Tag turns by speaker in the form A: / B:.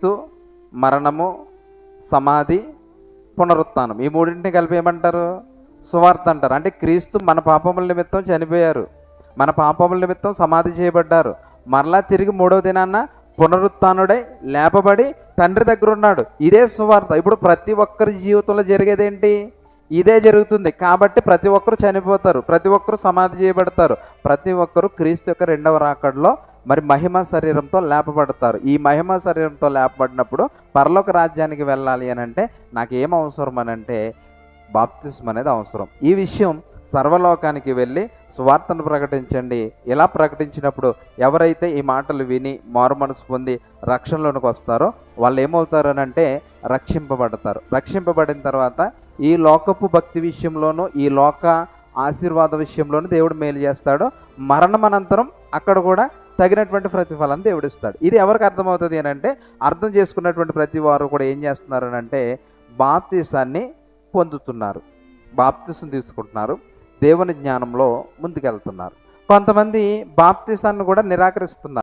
A: క్రీస్తు మరణము, సమాధి, పునరుత్థానం, ఈ మూడింటిని కలిపి ఏమంటారు? సువార్త అంటారు. అంటే క్రీస్తు మన పాపముల నిమిత్తం చనిపోయారు, మన పాపముల నిమిత్తం సమాధి చేయబడ్డారు, మరలా తిరిగి మూడవ దినాన్న పునరుత్థానుడై లేపబడి తండ్రి దగ్గర ఉన్నాడు. ఇదే సువార్త. ఇప్పుడు ప్రతి ఒక్కరి జీవితంలో జరిగేదేంటి? ఇదే జరుగుతుంది. కాబట్టి ప్రతి ఒక్కరు చనిపోతారు, ప్రతి ఒక్కరు సమాధి చేయబడతారు, ప్రతి ఒక్కరు క్రీస్తు యొక్క రెండవ రాకడలో మరి మహిమ శరీరంతో లేపబడతారు. ఈ మహిమ శరీరంతో లేపబడినప్పుడు పరలోక రాజ్యానికి వెళ్ళాలి అని అంటే నాకు ఏం అవసరం అని అంటే బాప్తిస్మం అనేది అవసరం. ఈ విషయం సర్వలోకానికి వెళ్ళి సువార్తను ప్రకటించండి. ఇలా ప్రకటించినప్పుడు ఎవరైతే ఈ మాటలు విని మారు మనసు పొంది రక్షణలోనికి వస్తారో వాళ్ళు ఏమవుతారు అని అంటే రక్షింపబడతారు. రక్షింపబడిన తర్వాత ఈ లోకపు భక్తి విషయంలోనూ ఈ లోక ఆశీర్వాద విషయంలోనూ దేవుడు మేలు చేస్తాడు. మరణం అనంతరం అక్కడ కూడా తగినటువంటి ప్రతిఫలాన్ని దేవుడు ఇస్తాడు. ఇది ఎవరికి అర్థమవుతుంది అని అంటే అర్థం చేసుకున్నటువంటి ప్రతి వారు కూడా ఏం చేస్తున్నారు అని అంటే బాప్తిసాన్ని పొందుతున్నారు, బాప్తిసం తీసుకుంటున్నారు, దేవుని జ్ఞానంలో ముందుకెళ్తున్నారు. కొంతమంది బాప్తిసాన్ని కూడా నిరాకరిస్తున్నారు.